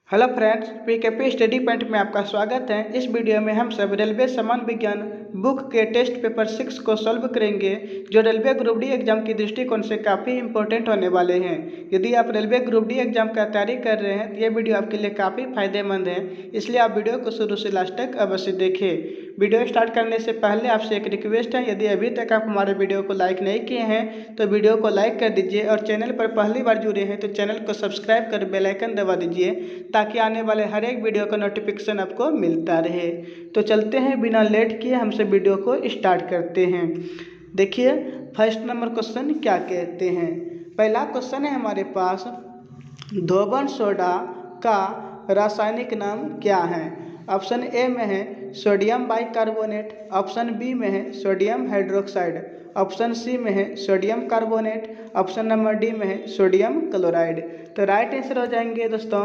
Hello friends, पीकेपी study point में आपका स्वागत है। इस वीडियो में हम सब रेलवे सामान्य विज्ञान बुक के टेस्ट पेपर 6 को सॉल्व करेंगे, जो रेलवे ग्रुप डी एग्जाम की दृष्टिकोण से काफ़ी इंपॉर्टेंट होने वाले हैं। यदि आप रेलवे ग्रुप डी एग्जाम का तैयारी कर रहे हैं तो ये वीडियो आपके लिए काफ़ी फायदेमंद है, इसलिए आप वीडियो को शुरू से लास्ट तक अवश्य देखें। वीडियो स्टार्ट करने से पहले आपसे एक रिक्वेस्ट है, यदि अभी तक आप हमारे वीडियो को लाइक नहीं किए हैं तो वीडियो को लाइक कर दीजिए और चैनल पर पहली बार जुड़े हैं तो चैनल को सब्सक्राइब कर बेल आइकन दबा दीजिए, ताकि आने वाले हर एक वीडियो का नोटिफिकेशन आपको मिलता रहे। तो चलते हैं, बिना लेट किए हमसे वीडियो को स्टार्ट करते हैं। देखिए, फर्स्ट नंबर क्वेश्चन क्या कहते हैं। पहला क्वेश्चन है हमारे पास, धोबन सोडा का रासायनिक नाम क्या है। ऑप्शन ए में है सोडियम बाइकार्बोनेट, ऑप्शन बी में है सोडियम हाइड्रोक्साइड, ऑप्शन सी में है sodium carbonate, option number D में है सोडियम क्लोराइड। तो राइट आंसर हो जाएंगे दोस्तों,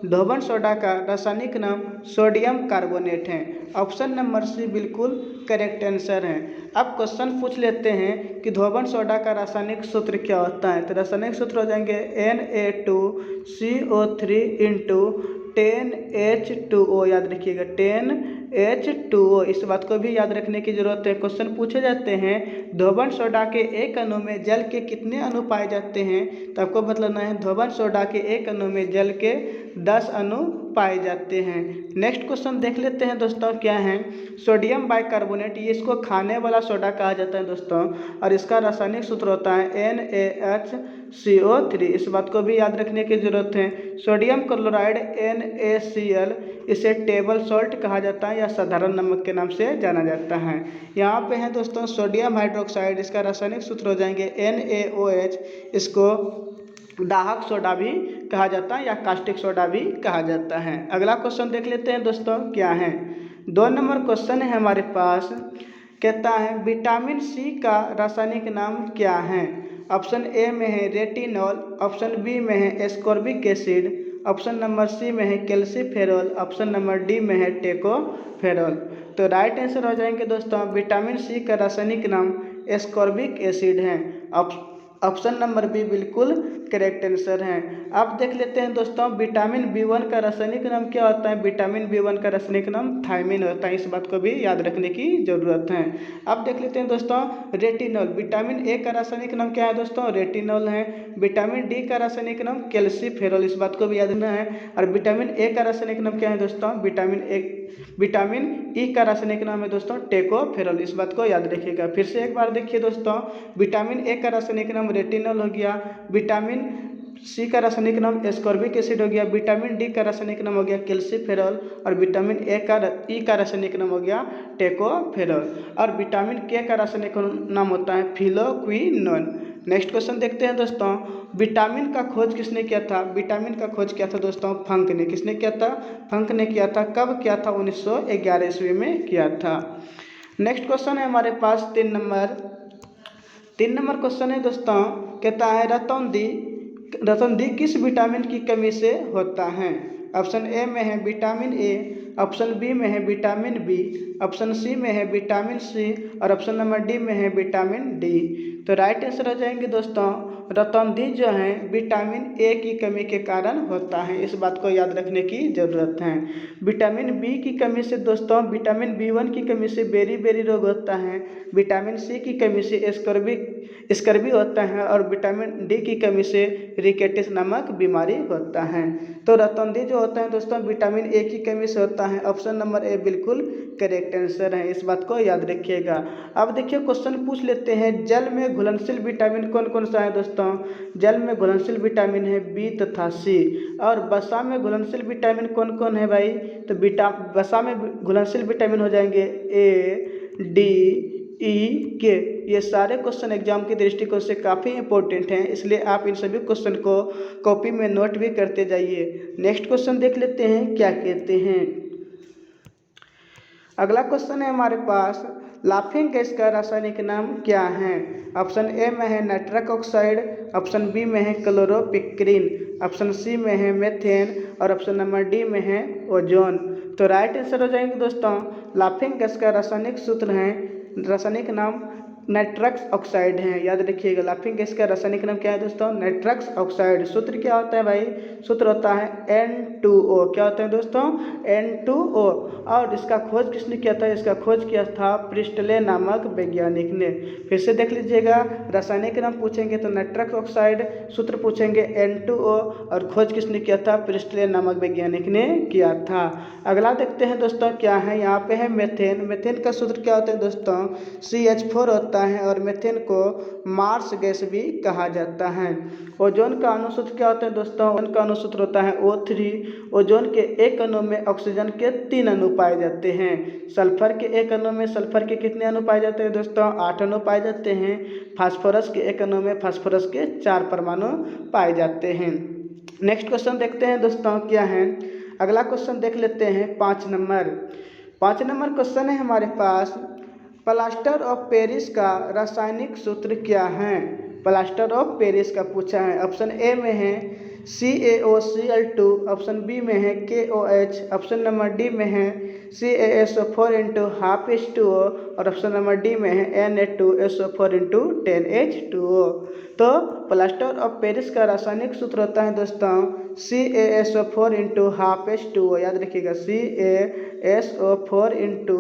धोबन सोडा का रासायनिक नाम सोडियम कार्बोनेट है। ऑप्शन नंबर सी बिल्कुल करेक्ट आंसर है। अब क्वेश्चन पूछ लेते हैं कि धोबन सोडा का रासायनिक सूत्र क्या होता है। तो रासायनिक सूत्र हो जाएंगे Na2CO3 इंटू 10H2O। याद रखिएगा 10H2O, इस बात को भी याद रखने की जरूरत है। क्वेश्चन पूछे जाते हैं धोबन सोडा के एक अणु में जल के कितने अणु पाए जाते हैं, तो आपको बतलाना है धोबन सोडा के एक अणु में जल के 10 अणु पाए जाते हैं। नेक्स्ट क्वेश्चन देख लेते हैं दोस्तों, क्या है सोडियम बाइकार्बोनेट। ये इसको खाने वाला सोडा कहा जाता है दोस्तों, और इसका रासायनिक सूत्र होता है NaHCO3। इस बात को भी याद रखने की जरूरत है। सोडियम क्लोराइड NaCl, इसे टेबल सॉल्ट कहा जाता है या साधारण नमक के नाम से जाना जाता है। यहाँ पे है दोस्तों सोडियम हाइड्रोक्साइड, इसका रासायनिक सूत्र हो जाएंगे NaOH, इसको दाहक सोडा भी कहा जाता है या कास्टिक सोडा भी कहा जाता है। अगला क्वेश्चन देख लेते हैं दोस्तों, क्या है 2 नंबर क्वेश्चन है हमारे पास। कहता है विटामिन सी का रासायनिक नाम क्या है। ऑप्शन ए में है रेटिनॉल, ऑप्शन बी में है ascorbic acid, option number C में है कैल्सीफेरॉल, ऑप्शन नंबर डी में है टेकोफेरॉल। तो राइट आंसर हो जाएंगे दोस्तों, विटामिन सी का रासायनिक नाम एस्कॉर्बिक एसिड है। ऑप्शन नंबर बी बिल्कुल करेक्ट आंसर है। अब देख लेते हैं दोस्तों, विटामिन B1 का रासायनिक नाम क्या होता है। विटामिन B1 का रासायनिक नाम थायमिन होता है, इस बात को भी याद रखने की जरूरत है। अब देख लेते हैं दोस्तों, रेटिनॉल। विटामिन ए का रासायनिक नाम क्या है दोस्तों, रेटिनॉल है। विटामिन डी का रासायनिक नाम कैल्सीफेरॉल, इस बात को भी याद रखना है। और विटामिन ए का रासायनिक नाम क्या है दोस्तों, विटामिन ई का रासायनिक नाम है दोस्तों टेकोफेरॉल, इस बात को याद रखिएगा। फिर से एक बार देखिए दोस्तों, विटामिन ए का रासायनिक नाम रेटिनॉल हो गया, विटामिन सी का रासायनिक नाम एस्कॉर्बिक एसिड हो गया, विटामिन डी का रासायनिक नाम हो गया कैल्सीफेरॉल, और विटामिन ई का रासायनिक नाम हो गया टेकोफेरॉल, और विटामिन के का रासायनिक नाम होता है फिलोक्विनोन। नेक्स्ट क्वेश्चन देखते हैं दोस्तों, विटामिन का खोज किसने किया था। विटामिन का खोज किया था दोस्तों फंक ने। किसने किया था, फंक ने किया था। कब किया था, 1911 ईस्वी में किया था। नेक्स्ट क्वेश्चन है हमारे पास 3 नंबर क्वेश्चन है दोस्तों। कहता है रतौंधी किस विटामिन की कमी से होता है। ऑप्शन ए में है विटामिन ए, ऑप्शन बी में है विटामिन बी, ऑप्शन सी में है विटामिन सी, और ऑप्शन नंबर डी में है विटामिन डी। तो राइट आंसर हो जाएंगे दोस्तों, रतौंधी जो है विटामिन ए की कमी के कारण होता है, इस बात को याद रखने की जरूरत है। विटामिन बी की कमी से दोस्तों, विटामिन B1 की कमी से बेरी रोग होता है, विटामिन सी की कमी से स्कर्वी होता है, और विटामिन डी की कमी से रिकेटिस नामक बीमारी होता है। तो रतौंधी जो होता है दोस्तों विटामिन ए की कमी से होता है। ऑप्शन नंबर ए बिल्कुल करेक्ट आंसर है, इस बात को याद रखिएगा। अब देखिए क्वेश्चन पूछ लेते हैं, जल में घुलनशील विटामिन कौन कौन सा है दोस्तों। जल में घुलनशील विटामिन है बी तथा सी। और वसा में घुलनशील विटामिन कौन कौन है भाई, तो वसा में घुलनशील विटामिन हो जाएंगे ए, डी, ई, के। ये सारे क्वेश्चन एग्जाम की दृष्टिकोण से काफ़ी इंपॉर्टेंट हैं, इसलिए आप इन सभी क्वेश्चन को कॉपी में नोट भी करते जाइए। नेक्स्ट क्वेश्चन देख लेते हैं, क्या कहते हैं। अगला क्वेश्चन है हमारे पास, लाफिंग गैस का रासायनिक नाम क्या है। ऑप्शन ए में है नाइट्रक ऑक्साइड, ऑप्शन बी में है क्लोरोपिक्रीन, ऑप्शन सी में है मेथेन, और ऑप्शन नंबर डी में है ओजोन। तो राइट आंसर हो जाएंगे दोस्तों, लाफिंग गैस का रासायनिक नाम नाइट्रस ऑक्साइड हैं। याद रखिएगा, लाफिंग गैस का रासायनिक नाम क्या है दोस्तों? Nitrous oxide. सूत्र क्या होता है भाई? सूत्र होता है N2O। क्या होता है दोस्तों? N2O। और इसका खोज किसने किया था? इसका खोज किया था प्रिस्टले नामक वैज्ञानिक ने। फिर से देख लीजिएगा, रासायनिक नाम पूछेंगे तो नाइट्रस ऑक्साइड, सूत्र पूछेंगे N2O, और खोज किसने किया था? प्रिस्टले नामक वैज्ञानिक ने किया था। अगला देखते हैं दोस्तों क्या है, यहाँ पे है मेथेन। मेथेन का सूत्र क्या होता है दोस्तों? CH4 होता है, और मेथेन को मार्स गैस भी कहा जाता है। ओजोन का अणुसूत्र क्या होता है दोस्तों? ओजोन का अणुसूत्र होता है O3। ओजोन के एक अणु में ऑक्सीजन के 3 अणु पाए जाते हैं। सल्फर के एक अणु में सल्फर के कितने अणु पाए जाते हैं दोस्तों? 8 अणु पाए जाते हैं। फास्फोरस के एक अणु में फास्फोरस के 4 परमाणु पाए जाते हैं। नेक्स्ट क्वेश्चन देखते हैं दोस्तों क्या है। अगला क्वेश्चन देख लेते हैं 5 नंबर। 5 नंबर क्वेश्चन है हमारे पास, प्लास्टर ऑफ पेरिस का रासायनिक सूत्र क्या है? प्लास्टर ऑफ पेरिस का पूछा है। ऑप्शन ए में है CaOCl2, ऑप्शन बी में है KOH, ऑप्शन नंबर डी में है CaSO4 × हाफ H2O, और ऑप्शन नंबर डी में है Na2SO4 × 10H2O। तो प्लास्टर ऑफ पेरिस का रासायनिक सूत्र होता है दोस्तों CaSO4 × हाफ H2O। याद रखिएगा, CaSO4 ×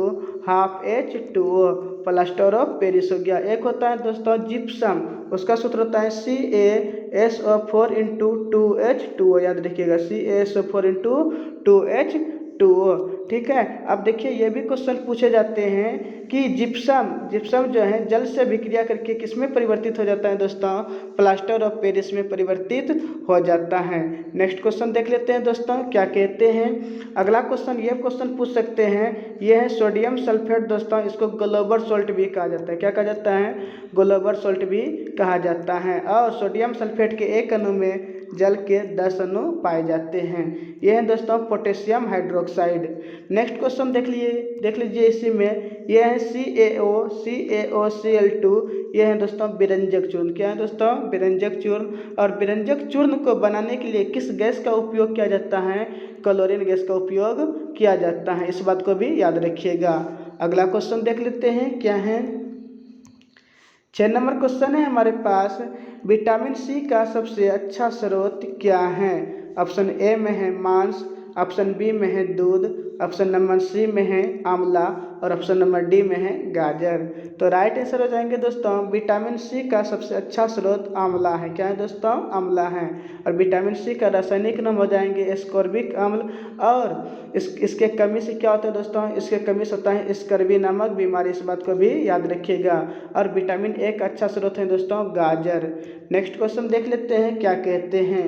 half H2O plaster of Paris हो गया। एक होता है दोस्तों जिप्सम, उसका सूत्र होता है CaSO4 × 2H2O। याद रखिएगा, CaSO4 × 2H2O। ठीक है। अब देखिए, ये भी क्वेश्चन पूछे जाते हैं कि जिप्सम जो है जल से विक्रिया करके किस में परिवर्तित हो जाता है दोस्तों? प्लास्टर ऑफ पेरिस में परिवर्तित हो जाता है। नेक्स्ट क्वेश्चन देख लेते हैं दोस्तों क्या कहते हैं। अगला क्वेश्चन, ये क्वेश्चन पूछ सकते हैं, ये है सोडियम सल्फेट दोस्तों, इसको ग्लोबल सॉल्ट भी कहा जाता है। क्या कहा जाता है? ग्लोबल सॉल्ट भी कहा जाता है। और सोडियम सल्फेट के एक अणु में जल के 10 अणु पाए जाते हैं। यह है दोस्तों पोटेशियम हाइड्रोक्साइड। नेक्स्ट क्वेश्चन देख लीजिए इसी में, यह है CaOCl2। यह है दोस्तों विरंजक चूर्ण। क्या है दोस्तों? विरंजक चूर्ण। और विरंजक चूर्ण को बनाने के लिए किस गैस का उपयोग किया जाता है? क्लोरीन गैस का उपयोग किया जाता है। इस बात को भी याद रखिएगा। अगला क्वेश्चन देख लेते हैं क्या है। 6 नंबर क्वेश्चन है हमारे पास, विटामिन सी का सबसे अच्छा स्रोत क्या है? ऑप्शन ए में है मांस, ऑप्शन बी में है दूध, ऑप्शन नंबर सी में है आंवला, और ऑप्शन नंबर डी में है गाजर। तो राइट आंसर हो जाएंगे दोस्तों, विटामिन सी का सबसे अच्छा स्रोत आंवला है। क्या है दोस्तों? आंवला है। और विटामिन सी का रासायनिक नाम हो जाएंगे एस्कॉर्बिक अम्ल। और इसके कमी से क्या होता है दोस्तों? इसके कमी से होता है स्कर्वी नामक बीमारी। इस बात को भी याद रखिएगा। और विटामिन ए का अच्छा स्रोत है दोस्तों गाजर। नेक्स्ट क्वेश्चन देख लेते हैं क्या कहते हैं।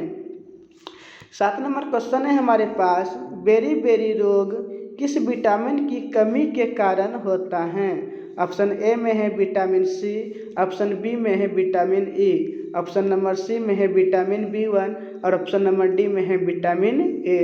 7 नंबर क्वेश्चन है हमारे पास, बेरी रोग किस विटामिन की कमी के कारण होता है? ऑप्शन ए में है विटामिन सी, ऑप्शन बी में है vitamin E, option number C में है विटामिन B1, और ऑप्शन नंबर डी में है विटामिन ए।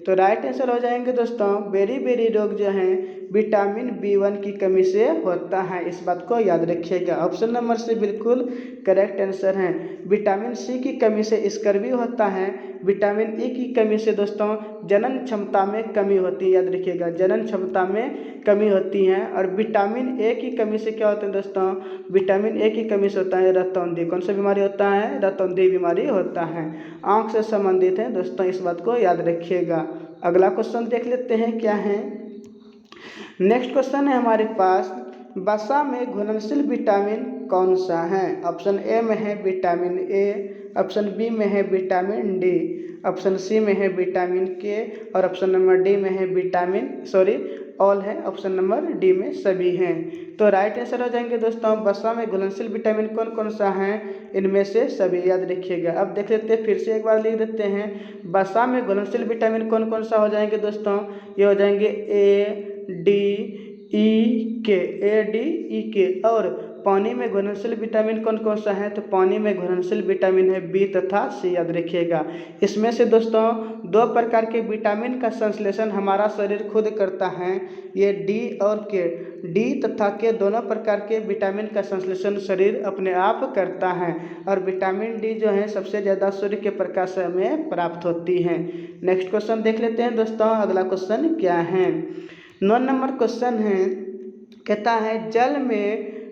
तो राइट आंसर हो जाएंगे दोस्तों, बेरी रोग जो है विटामिन B1 की कमी से होता है। इस बात को याद रखिएगा। ऑप्शन नंबर सी बिल्कुल करेक्ट आंसर है। विटामिन सी की कमी से स्कर्वी होता है। विटामिन ई की कमी से दोस्तों जनन क्षमता में कमी होती है। याद रखिएगा, जनन क्षमता में कमी होती है। और विटामिन ए की कमी से क्या होता है दोस्तों? विटामिन ए की कमी से होता है रतौंधी। कौन सा बीमारी होता है? रतौंधी बीमारी होता है। आँख से संबंधित है दोस्तों, इस बात को याद रखिएगा। अगला क्वेश्चन देख लेते हैं क्या है। नेक्स्ट क्वेश्चन है हमारे पास, वसा में घुलनशील विटामिन कौन सा है? ऑप्शन ए में है विटामिन ए, ऑप्शन बी में है विटामिन डी, ऑप्शन सी में है विटामिन के, और ऑप्शन नंबर डी में है ऑल है, ऑप्शन नंबर डी में सभी हैं। तो राइट आंसर हो जाएंगे दोस्तों, वसा में घुलनशील विटामिन कौन कौन सा है? इनमें से सभी। याद रखिएगा। अब देख लेते हैं, फिर से एक बार लिख देते हैं, वसा में घुलनशील विटामिन कौन कौन सा हो जाएंगे दोस्तों? ये हो जाएंगे A, D, E, K। और पानी में घुलनशील विटामिन कौन कौन सा है? तो पानी में घुलनशील विटामिन है बी तथा सी। याद रखिएगा। इसमें से दोस्तों 2 प्रकार के विटामिन का संश्लेषण हमारा शरीर खुद करता है, ये डी और के। डी तथा के दोनों प्रकार के विटामिन का संश्लेषण शरीर अपने आप करता है। और विटामिन डी जो है सबसे ज़्यादा सूर्य के प्रकाश में प्राप्त होती है। नेक्स्ट क्वेश्चन देख लेते हैं दोस्तों। अगला क्वेश्चन क्या है। 9 नंबर क्वेश्चन है, कहता है जल में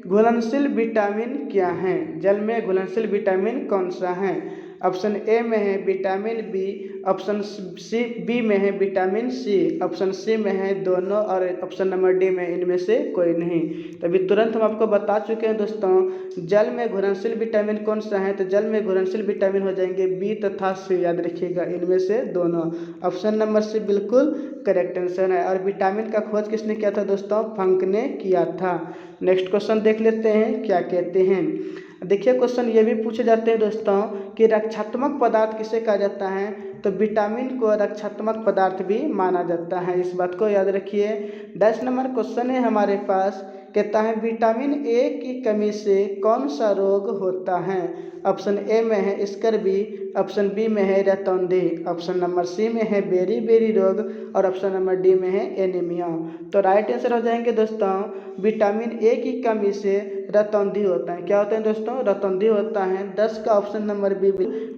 घुलनशील विटामिन क्या है? जल में घुलनशील विटामिन कौन सा है? ऑप्शन ए में है vitamin B, option C B में है विटामिन सी, ऑप्शन सी में है दोनों, और ऑप्शन नंबर डी में इनमें से कोई नहीं। तो अभी तुरंत हम आपको बता चुके हैं दोस्तों, जल में घुलनशील विटामिन कौन सा है? तो जल में घुलनशील विटामिन हो जाएंगे बी तथा सी, याद रखिएगा इनमें से दोनों। ऑप्शन नंबर सी बिल्कुल करेक्ट आंसर है। और विटामिन का खोज किसने किया था दोस्तों? फंक ने किया था। नेक्स्ट क्वेश्चन देख लेते हैं क्या कहते हैं। देखिए क्वेश्चन ये भी पूछे जाते हैं दोस्तों कि रक्षात्मक पदार्थ किसे कहा जाता है? तो विटामिन को रक्षात्मक पदार्थ भी माना जाता है, इस बात को याद रखिए। 10 नंबर क्वेश्चन है हमारे पास, कहता है विटामिन ए की कमी से कौन सा रोग होता है? ऑप्शन ए में है स्कर्वी, ऑप्शन बी में है रतौंधी, ऑप्शन नंबर सी में है बेरी बेरी रोग, और ऑप्शन नंबर डी में है एनीमिया। तो राइट आंसर हो जाएंगे दोस्तों विटामिन ए की कमी से रतौंधी होता है। क्या होता है दोस्तों? रतौंधी होता है। 10 का option number B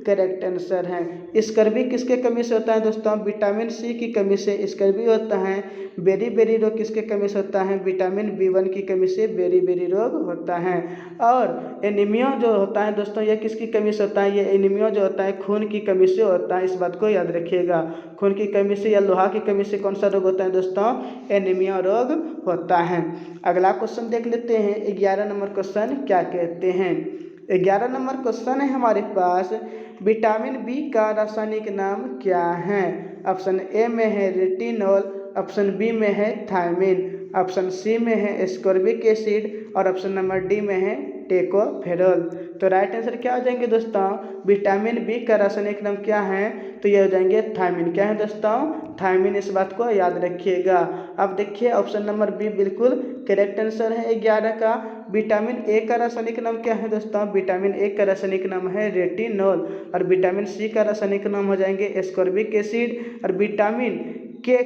correct answer है। स्कर्वी किसके कमी से होता है दोस्तों? विटामिन सी की कमी से स्कर्वी होता है। बेरी बेरी रोग किसके कमी से होता है? विटामिन B1 की कमी से बेरी बेरी रोग होता है। और एनीमिया जो होता है दोस्तों, ये किसकी कमी से होता है? ये एनीमिया जो होता है खून की कमी से होता है, इस बात को याद रखिएगा। खून की कमी से या लोहा की कमी से कौन सा रोग होता है दोस्तों? एनीमिया रोग होता है। अगला क्वेश्चन देख लेते हैं। 11 नंबर क्वेश्चन क्या कहते हैं? 11 नंबर क्वेश्चन है हमारे पास, विटामिन बी का रासायनिक नाम क्या है? ऑप्शन ए में है रेटिनॉल, ऑप्शन बी में है थायमिन, ऑप्शन सी में है एस्कॉर्बिक एसिड, और ऑप्शन नंबर डी में है टेकोफेरॉल। तो राइट आंसर क्या हो जाएंगे दोस्तों? विटामिन बी का रासायनिक नाम क्या है? तो ये हो जाएंगे थायमिन। क्या है दोस्तों? थायमिन, इस बात को याद रखिएगा। अब देखिए ऑप्शन नंबर बी बिल्कुल करेक्ट आंसर है 11 का। विटामिन ए का रासायनिक नाम क्या है दोस्तों? विटामिन ए का रासायनिक नाम है रेटिनॉल, और विटामिन सी का रासायनिक नाम हो जाएंगे एस्कॉर्बिक एसिड, और विटामिन के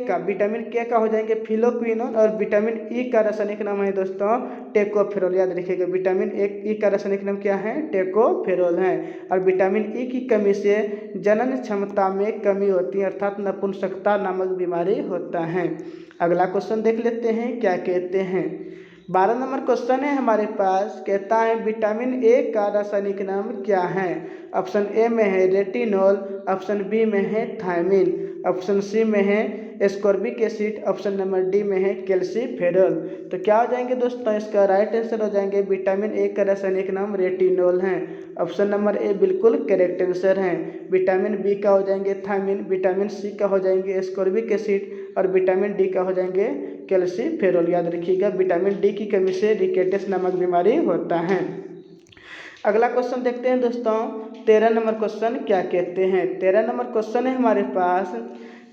का हो जाएंगे फिलोक्विनोन, और विटामिन ई का रासायनिक नाम है दोस्तों टेकोफेरॉल। याद रखिएगा विटामिन ई का रासायनिक नाम क्या है? टेकोफेरॉल है। और विटामिन ई की कमी से जनन क्षमता में कमी होती है, अर्थात नपुंसकता नामक बीमारी होता है। अगला क्वेश्चन देख लेते हैं क्या कहते हैं। 12 नंबर क्वेश्चन है हमारे पास, कहता है विटामिन ए का रासायनिक नाम क्या है? ऑप्शन ए में है रेटिनॉल, ऑप्शन बी में है थायमिन, ऑप्शन सी में है ascorbic acid, option number D में है कैल्सीफेरॉल। तो क्या हो जाएंगे दोस्तों? इसका राइट आंसर हो जाएंगे विटामिन ए का रासायनिक नाम रेटिनॉल है। ऑप्शन नंबर ए बिल्कुल करेक्ट आंसर है। विटामिन बी का हो जाएंगे थायमिन, विटामिन सी का हो जाएंगे एस्कॉर्बिक एसिड, और विटामिन डी का हो जाएंगे कैल्सीफेरॉल। याद रखिएगा विटामिन डी की कमी से रिकेटस नामक बीमारी होता है। अगला क्वेश्चन देखते हैं दोस्तों। 13 नंबर क्वेश्चन क्या कहते हैं? 13 नंबर क्वेश्चन है हमारे पास,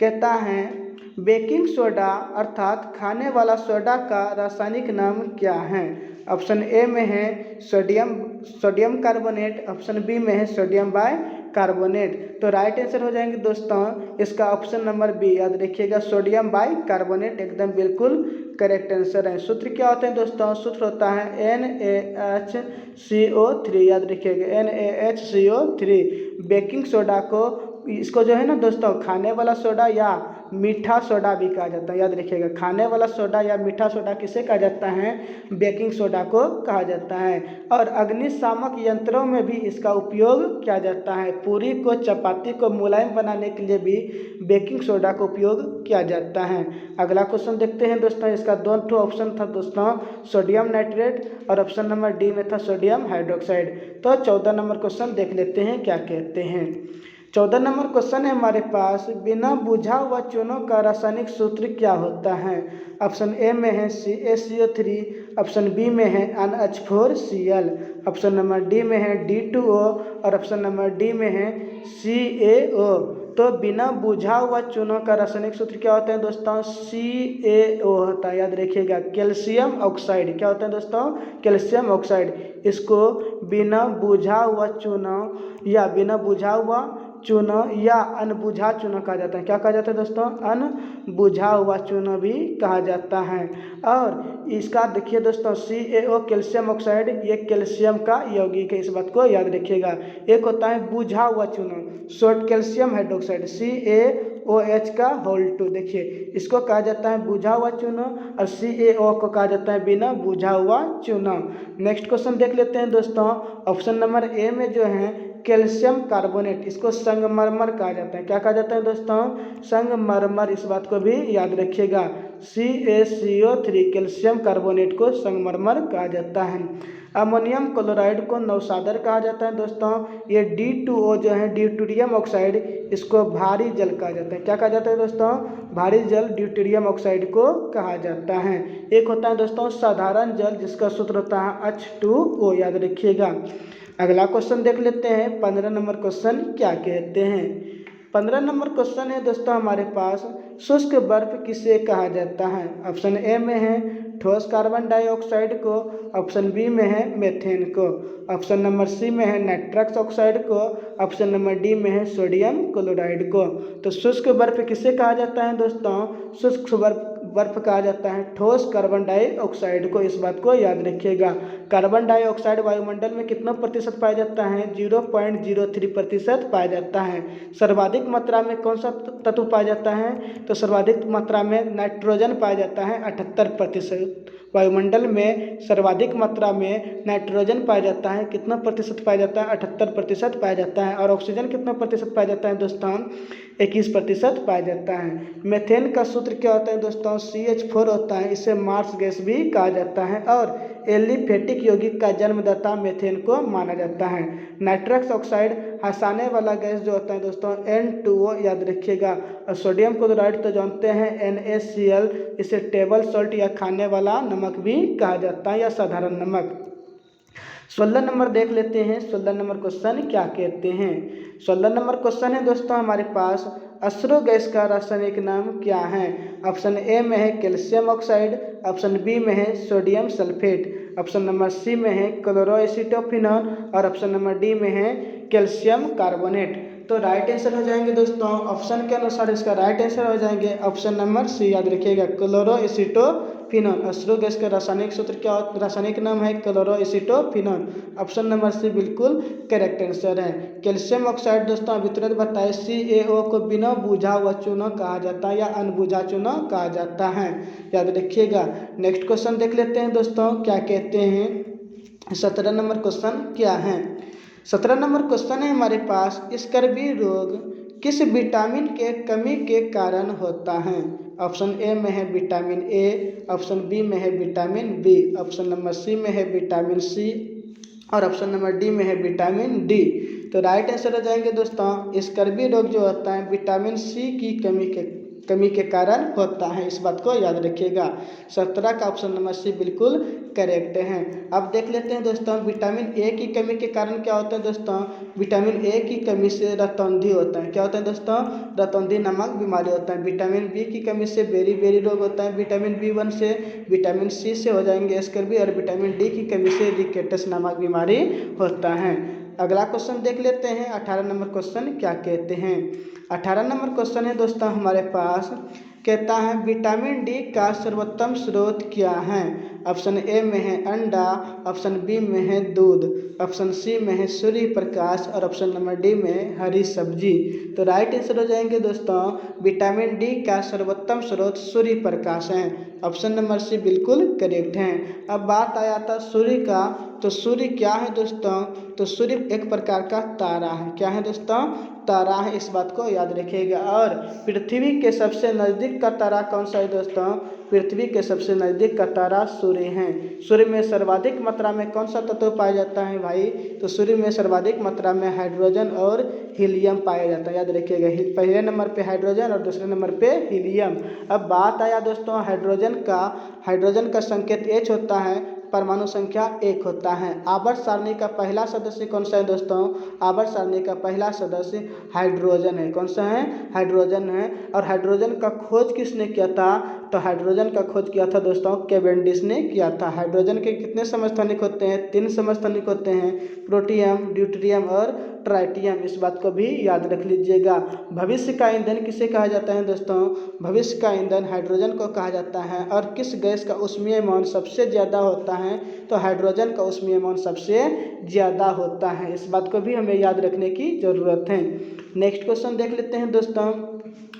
कहता है बेकिंग सोडा अर्थात खाने वाला सोडा का रासायनिक नाम क्या है? ऑप्शन ए में है सोडियम कार्बोनेट, ऑप्शन बी में है सोडियम बाई कार्बोनेट। तो राइट आंसर हो जाएंगे दोस्तों इसका ऑप्शन नंबर बी। याद रखिएगा सोडियम बाई कार्बोनेट एकदम बिल्कुल करेक्ट आंसर है। सूत्र क्या होता है दोस्तों? सूत्र होता है NaHCO3। याद रखिएगा NaHCO3। बेकिंग सोडा को, इसको जो है ना दोस्तों खाने वाला सोडा या मीठा सोडा भी कहा जाता है। याद रखिएगा खाने वाला सोडा या मीठा सोडा किसे कहा जाता है? बेकिंग सोडा को कहा जाता है। और अग्निशामक यंत्रों में भी इसका उपयोग किया जाता है। पूरी को, चपाती को मुलायम बनाने के लिए भी बेकिंग सोडा का उपयोग किया जाता है। अगला क्वेश्चन देखते हैं दोस्तों। इसका दोनों ऑप्शन था दोस्तों सोडियम नाइट्रेट, और ऑप्शन नंबर डी में था सोडियम हाइड्रोक्साइड। तो 14 नंबर क्वेश्चन देख लेते हैं क्या कहते हैं। 14 नंबर क्वेश्चन है हमारे पास, बिना बुझा हुआ चूनों का रासायनिक सूत्र क्या होता है? ऑप्शन ए में है CaCO3, ऑप्शन बी में है NH4Cl, ऑप्शन नंबर डी में है D2O, और ऑप्शन नंबर डी में है CaO। तो बिना बुझा हुआ चूनों का रासायनिक सूत्र क्या होता है दोस्तों? CaO होता है। याद रखिएगा कैल्शियम ऑक्साइड। क्या होता है दोस्तों? Calcium oxide. इसको बिना बुझा हुआ चूना या बिना बुझा हुआ चूना या अनबुझा चूना कहा जाता है। क्या कहा जाता है दोस्तों? अनबुझा हुआ चूना भी कहा जाता है। और इसका देखिए दोस्तों CaO कैल्शियम ऑक्साइड, ये कैल्शियम का यौगिक है, इस बात को याद रखिएगा। एक होता है बुझा हुआ चूना सोड कैल्शियम हाइड्रोक्साइड CaO CaO का होल 2। देखिए इसको कहा जाता है बुझा हुआ चूना और CaO को कहा जाता है बिना बुझा हुआ चूना। नेक्स्ट क्वेश्चन देख लेते हैं दोस्तों। ऑप्शन नंबर ए में जो है कैल्शियम कार्बोनेट, इसको संगमरमर कहा जाता है। क्या कहा जाता है दोस्तों? संगमरमर। इस बात को भी याद रखिएगा। CaCO3 कैल्शियम कार्बोनेट को संगमरमर कहा जाता है। अमोनियम क्लोराइड को नौसादर कहा जाता है दोस्तों। ये D2O जो है ड्यूटेरियम ऑक्साइड, इसको भारी जल कहा जाता है। क्या कहा जाता है दोस्तों? भारी जल ड्यूटेरियम ऑक्साइड को कहा जाता है। एक होता है दोस्तों साधारण जल, जिसका सूत्र होता है H2O, याद रखिएगा। अगला क्वेश्चन देख लेते हैं। 15 नंबर क्वेश्चन क्या कहते हैं? 15 नंबर क्वेश्चन है दोस्तों हमारे पास, शुष्क बर्फ किसे कहा जाता है? ऑप्शन ए में है ठोस कार्बन डाइऑक्साइड को, ऑप्शन बी में है मेथेन को, ऑप्शन नंबर सी में है नाइट्रस ऑक्साइड को, ऑप्शन नंबर डी में है सोडियम क्लोराइड को। तो शुष्क बर्फ किसे कहा जाता है दोस्तों? शुष्क बर्फ कहा जाता है ठोस कार्बन डाइऑक्साइड को। इस बात को याद रखिएगा। कार्बन डाइऑक्साइड वायुमंडल में कितना प्रतिशत पाया जाता है? 0.03% पाया जाता है। सर्वाधिक मात्रा में कौन सा तत्व पाया जाता है? तो सर्वाधिक मात्रा में नाइट्रोजन पाया जाता है 78%। वायुमंडल में सर्वाधिक मात्रा में नाइट्रोजन पाया जाता है। कितना प्रतिशत पाया जाता है? 78% पाया जाता है। और ऑक्सीजन कितना प्रतिशत पाया जाता है दोस्तों? 21% पाया जाता है। मेथेन का सूत्र क्या होता है दोस्तों? CH4 होता है। इसे मार्स गैस भी कहा जाता है और एलिफेटिक यौगिक का जन्मदाता मेथेन को माना जाता है। नाइट्रस ऑक्साइड हंसाने वाला गैस जो होता है दोस्तों N2O, याद रखिएगा। और सोडियम क्लोराइड तो जानते हैं NaCl, इसे टेबल सॉल्ट या खाने वाला नमक भी कहा जाता है या साधारण नमक। 16 नंबर देख लेते हैं। 16 नंबर क्वेश्चन क्या कहते हैं? 16 नंबर क्वेश्चन है दोस्तों हमारे पास, अश्रु गैस का रासायनिक नाम क्या है? ऑप्शन ए में है कैल्शियम ऑक्साइड, ऑप्शन बी में है sodium sulphate, option number C में है क्लोरोएसिटोफिनॉल और ऑप्शन नंबर डी में है कैल्शियम कार्बोनेट। तो राइट आंसर हो जाएंगे दोस्तों, ऑप्शन के अनुसार इसका राइट आंसर हो जाएंगे ऑप्शन नंबर सी, याद रखिएगा क्लोरोएसिटोफिनॉल। अश्रु गैस का रासायनिक सूत्र क्या, रासायनिक नाम है क्लोरोएसिटोफिनॉल। ऑप्शन नंबर सी बिल्कुल करेक्ट आंसर है। कैल्शियम ऑक्साइड दोस्तों अभी तुरंत बताए CaO को बिना बुझा हुआ चूना कहा जाता है या अनबुझा चूना कहा जाता है, याद रखिएगा। नेक्स्ट क्वेश्चन देख लेते हैं दोस्तों क्या कहते हैं। 17 नंबर क्वेश्चन क्या है? 17 नंबर क्वेश्चन है हमारे पास, स्कर्वी रोग किस विटामिन के कमी के कारण होता है? ऑप्शन ए में है विटामिन ए, ऑप्शन बी में है vitamin B, option number C में है विटामिन सी और ऑप्शन नंबर डी में है विटामिन डी। तो राइट आंसर हो जाएंगे दोस्तों, स्कर्वी रोग जो होता है विटामिन सी की कमी के कारण होता है। इस बात को याद रखिएगा। 17 का ऑप्शन नंबर सी बिल्कुल करेक्ट है। अब देख लेते हैं दोस्तों विटामिन ए की कमी के कारण क्या होता है दोस्तों? विटामिन ए की कमी से रतौंधी होता है। क्या होता है दोस्तों? रतौंधी नामक बीमारी होता है। विटामिन बी की कमी से बेरी रोग होता है। विटामिन B1 से, विटामिन सी से हो जाएंगे स्कर्वी और विटामिन डी की कमी से रिकेटस नामक बीमारी होता है। अगला क्वेश्चन देख लेते हैं। 18 नंबर क्वेश्चन क्या कहते हैं? 18 नंबर क्वेश्चन है दोस्तों हमारे पास, कहता है विटामिन डी का सर्वोत्तम स्रोत क्या है? ऑप्शन ए में है अंडा, ऑप्शन बी में है दूध, ऑप्शन सी में है सूर्य प्रकाश और ऑप्शन नंबर डी में है हरी सब्जी। तो राइट आंसर हो जाएंगे दोस्तों, विटामिन डी का सर्वोत्तम स्रोत सूर्य प्रकाश है। ऑप्शन नंबर सी बिल्कुल करेक्ट है। अब बात आया था सूर्य का, तो सूर्य क्या है दोस्तों? तो सूर्य एक प्रकार का तारा है। क्या है दोस्तों? तारा है। इस बात को याद रखिएगा। और पृथ्वी के सबसे नज़दीक का तारा कौन सा है दोस्तों? पृथ्वी के सबसे नज़दीक का तारा सूर्य है। सूर्य में सर्वाधिक मात्रा में कौन सा तत्व पाया जाता है भाई? तो सूर्य में सर्वाधिक मात्रा में हाइड्रोजन और हीलियम पाया जाता है, याद रखिएगा। पहले नंबर पे हाइड्रोजन और दूसरे नंबर पे हीलियम। अब बात आया दोस्तों हाइड्रोजन का संकेत H होता है, परमाणु संख्या 1 होता है। आवर्त सारणी का पहला सदस्य कौन सा है दोस्तों? आवर्त सारणी का पहला सदस्य हाइड्रोजन है। कौन सा है? हाइड्रोजन है। और हाइड्रोजन का खोज किसने किया था? तो हाइड्रोजन का खोज किया था दोस्तों कैवेंडिश ने किया था। हाइड्रोजन के कितने समस्थानिक होते हैं? 3 समस्थानिक होते हैं, प्रोटियम, ड्यूटेरियम और ट्राइटियम। इस बात को भी याद रख लीजिएगा। भविष्य का ईंधन किसे कहा जाता है दोस्तों? भविष्य का ईंधन हाइड्रोजन को कहा जाता है। और किस गैस का ऊष्मीय मान सबसे ज़्यादा होता है? तो हाइड्रोजन का ऊष्मीय मान सबसे ज़्यादा होता है। इस बात को भी हमें याद रखने की ज़रूरत है। नेक्स्ट क्वेश्चन देख लेते हैं दोस्तों।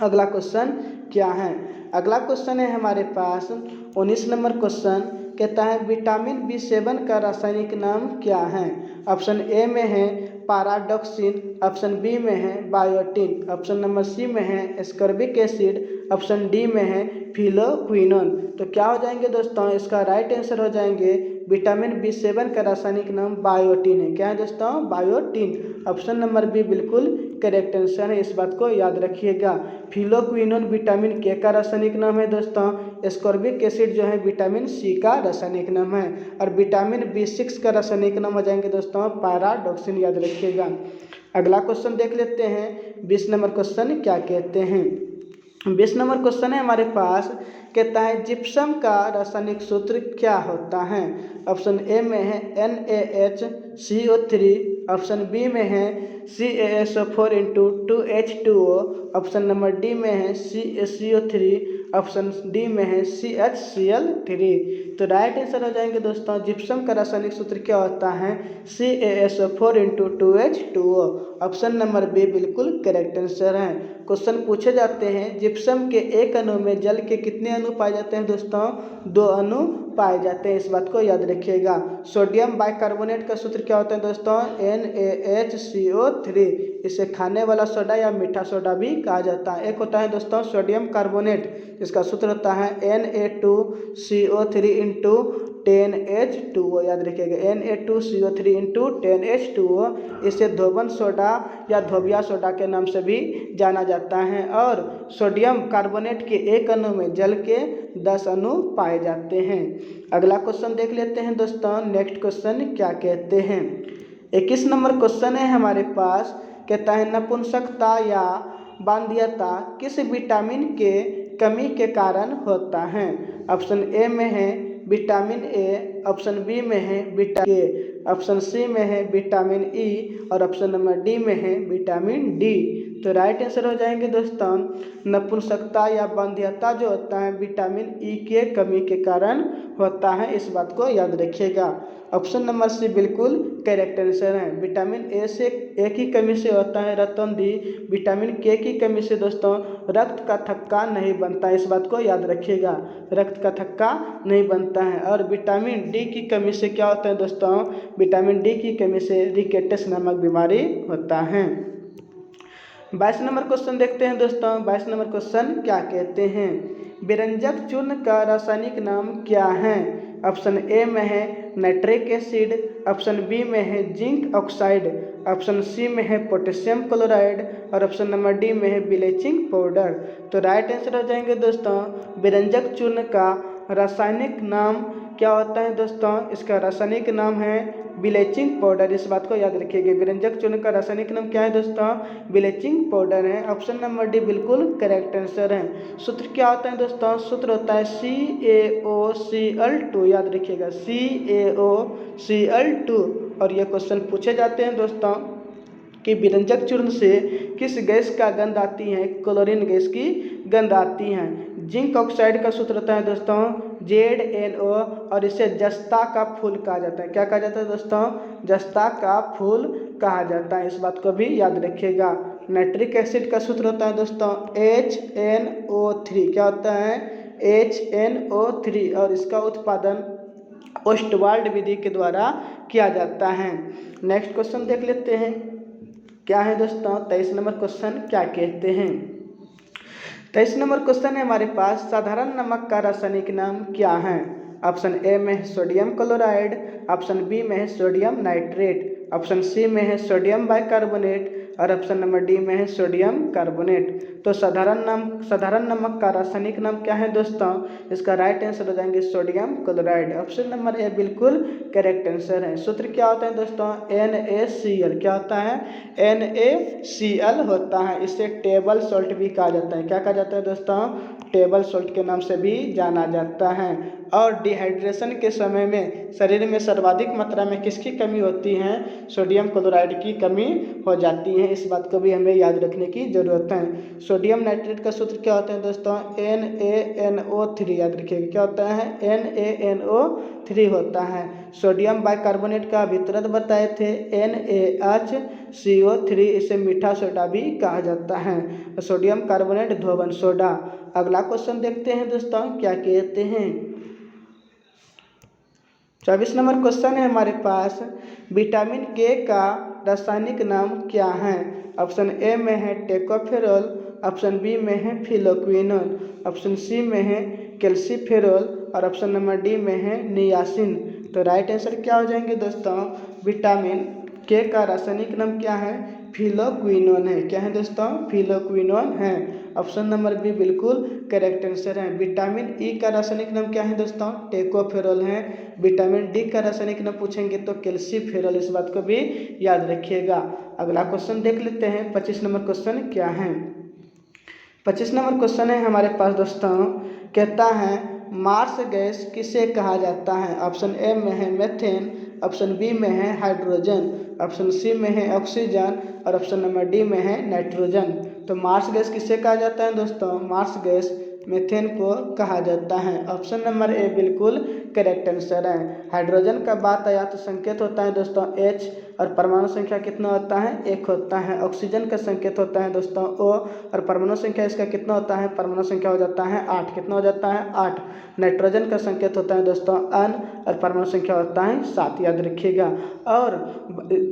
अगला क्वेश्चन क्या है। अगला क्वेश्चन है हमारे पास 19 नंबर क्वेश्चन, कहता है विटामिन B7 का रासायनिक नाम क्या है। ऑप्शन ए में है पैराडॉक्सिन, ऑप्शन बी में है बायोटिन, ऑप्शन नंबर सी में है एस्कॉर्बिक एसिड, ऑप्शन डी में है फिलोक्विनोन। तो क्या हो जाएंगे दोस्तों, इसका राइट आंसर हो जाएंगे विटामिन B7 का रासायनिक नाम बायोटिन है। क्या है दोस्तों, बायोटिन। ऑप्शन नंबर बी बिल्कुल करेक्ट आंसर है, इस बात को याद रखिएगा। फिलोक्विनोन विटामिन के का रासायनिक नाम है दोस्तों। एस्कॉर्बिक एसिड जो है विटामिन सी का रासायनिक नाम है। और विटामिन B6 का रासायनिक नाम हो जाएंगे दोस्तों पैराडॉक्सिन, याद रखिएगा। अगला क्वेश्चन देख लेते हैं 20 नंबर क्वेश्चन क्या कहते हैं। 20 नंबर क्वेश्चन है हमारे पास, कहता है जिप्सम का रासायनिक सूत्र क्या होता है। ऑप्शन ए में है NaHCO3, ऑप्शन बी में है CaSO4 × 2H2O, option number D में है CaCO3, ऑप्शन डी में है CHCl3। तो राइट आंसर हो जाएंगे दोस्तों, जिप्सम का रासायनिक सूत्र क्या होता है, CaSO4 × 2H2O। Option number B बिल्कुल करेक्ट आंसर है। क्वेश्चन पूछे जाते हैं जिप्सम के एक अणु में जल के कितने अणु पाए जाते हैं दोस्तों, 2 अणु पाए जाते हैं, इस बात को याद रखिएगा। सोडियम बाइकार्बोनेट का सूत्र क्या होता है दोस्तों, NaHCO3। इसे खाने वाला सोडा या मीठा सोडा भी कहा जाता है। एक होता है दोस्तों सोडियम कार्बोनेट, इसका सूत्र होता है Na2CO3 × 10H2O, याद रखिएगा Na2CO3 × 10H2O। इसे धोबन सोडा या धोबिया सोडा के नाम से भी जाना जाता है। और सोडियम कार्बोनेट के एक अणु में जल के 10 अणु पाए जाते हैं। अगला क्वेश्चन देख लेते हैं दोस्तों, नेक्स्ट क्वेश्चन क्या कहते हैं। 21 नंबर क्वेश्चन है हमारे पास, कहता है नपुंसकता या बांध्यता किस विटामिन के कमी के कारण होता है। ऑप्शन ए में है विटामिन ए, ऑप्शन बी में है विटामिन के, ऑप्शन सी में है विटामिन ई और ऑप्शन नंबर डी में है विटामिन डी। तो राइट आंसर हो जाएंगे दोस्तों, नपुंसकता या बांध्यता जो होता है विटामिन ई के कमी के कारण होता है, इस बात को याद रखिएगा। ऑप्शन नंबर सी बिल्कुल करेक्ट आंसर है। विटामिन ए की कमी से होता है रतौंधी, विटामिन के की कमी से दोस्तों रक्त का थक्का नहीं बनता, इस बात को याद रखिएगा, रक्त का थक्का नहीं बनता है। और विटामिन डी की कमी से क्या होता है दोस्तों, विटामिन डी की कमी से रिकेटस नामक बीमारी होता है। 22 नंबर क्वेश्चन देखते हैं दोस्तों। 22 नंबर क्वेश्चन क्या कहते हैं, विरंजक चूर्ण का रासायनिक नाम क्या है। ऑप्शन ए में है नाइट्रिक एसिड, ऑप्शन बी में है जिंक ऑक्साइड, ऑप्शन सी में है पोटेशियम क्लोराइड और ऑप्शन नंबर डी में है ब्लीचिंग पाउडर। तो राइट आंसर हो जाएंगे दोस्तों, विरंजक चूर्ण का रासायनिक नाम क्या होता है दोस्तों, इसका रासायनिक नाम है ब्लीचिंग पाउडर, इस बात को याद रखिएगा। विरंजक चूर्ण का रासायनिक नाम क्या है दोस्तों, ब्लीचिंग पाउडर है। ऑप्शन नंबर डी बिल्कुल करेक्ट आंसर है। सूत्र क्या होता है दोस्तों, सूत्र होता है CaOCl2, याद रखिएगा CaOCl2। और ये क्वेश्चन पूछे जाते हैं दोस्तों कि विरंजक चूर्ण से किस गैस का गंध आती है, क्लोरीन गैस की गंध आती है। जिंक ऑक्साइड का सूत्र होता है दोस्तों ZnO और इसे जस्ता का फूल कहा जाता है। क्या कहा जाता है दोस्तों, जस्ता का फूल कहा जाता है, इस बात को भी याद रखिएगा। नाइट्रिक एसिड का सूत्र होता है दोस्तों HNO3, क्या होता है HNO3 और इसका उत्पादन ओस्टवाल्ड विधि के द्वारा किया जाता है। नेक्स्ट क्वेश्चन देख लेते हैं क्या है दोस्तों, 23 नंबर क्वेश्चन क्या कहते हैं। 23 नंबर क्वेश्चन है हमारे पास, साधारण नमक का रासायनिक नाम क्या है। ऑप्शन ए में है सोडियम क्लोराइड, ऑप्शन बी में है सोडियम नाइट्रेट, ऑप्शन सी में है सोडियम बाइकार्बोनेट और ऑप्शन नंबर डी में है सोडियम कार्बोनेट। तो साधारण नमक का रासायनिक नाम क्या है दोस्तों, इसका राइट आंसर हो जाएंगे sodium chloride. Option number A बिल्कुल करेक्ट आंसर है। सूत्र क्या होता है दोस्तों NaCl, क्या होता है NaCl होता है। इसे टेबल सॉल्ट भी कहा जाता है। क्या कहा जाता है दोस्तों, टेबल सॉल्ट के नाम से भी जाना जाता है। और डिहाइड्रेशन के समय में शरीर में सर्वाधिक मात्रा में किसकी कमी होती है, सोडियम क्लोराइड की कमी हो जाती है, इस बात को भी हमें याद रखने की जरूरत है। सोडियम नाइट्रेट का सूत्र क्या होता है दोस्तों NaNO3, याद रखिएगा क्या होता है CO3 होता है। सोडियम बाइकार्बोनेट का भी तुरंत बताए थे NaHCO3, इसे मीठा सोडा भी कहा जाता है। सोडियम कार्बोनेट धोवन सोडा। अगला क्वेश्चन देखते हैं दोस्तों क्या कहते हैं। 24 नंबर क्वेश्चन है हमारे पास, विटामिन के का रासायनिक नाम क्या है। ऑप्शन ए में है टेकोफेरोल, ऑप्शन बी में है फिलोक्विनोन, ऑप्शन सी में है कैल्सीफेरोल और ऑप्शन नंबर डी में है नियासिन। तो राइट आंसर क्या हो जाएंगे दोस्तों, विटामिन के का रासायनिक नाम क्या है, फिलोक्विनोन है। क्या है दोस्तों, फिलोक्विनोन है। ऑप्शन नंबर बी बिल्कुल करेक्ट आंसर है। विटामिन ई का रासायनिक नाम क्या है दोस्तों, टेकोफेरोल है। विटामिन डी का रासायनिक नाम पूछेंगे तो कैल्सीफेरोल, इस बात को भी याद रखिएगा। अगला क्वेश्चन देख लेते हैं 25 नंबर क्वेश्चन क्या है। 25 नंबर क्वेश्चन है हमारे पास दोस्तों, कहता है मार्स गैस किसे कहा जाता है। ऑप्शन ए में है मेथेन, ऑप्शन बी में है हाइड्रोजन, ऑप्शन सी में है ऑक्सीजन और ऑप्शन नंबर डी में है नाइट्रोजन। तो मार्स गैस किसे कहा जाता है दोस्तों, मार्स गैस मेथेन को कहा जाता है। ऑप्शन नंबर ए बिल्कुल करेक्ट आंसर है। हाइड्रोजन का बात आया तो संकेत होता है दोस्तों H और परमाणु संख्या कितना होता है, 1 होता है। ऑक्सीजन का संकेत होता है दोस्तों O और परमाणु संख्या इसका कितना होता है, परमाणु संख्या हो जाता है 8। कितना हो जाता है 8। नाइट्रोजन का संकेत होता है दोस्तों N और परमाणु संख्या होता है 7, याद रखिएगा। और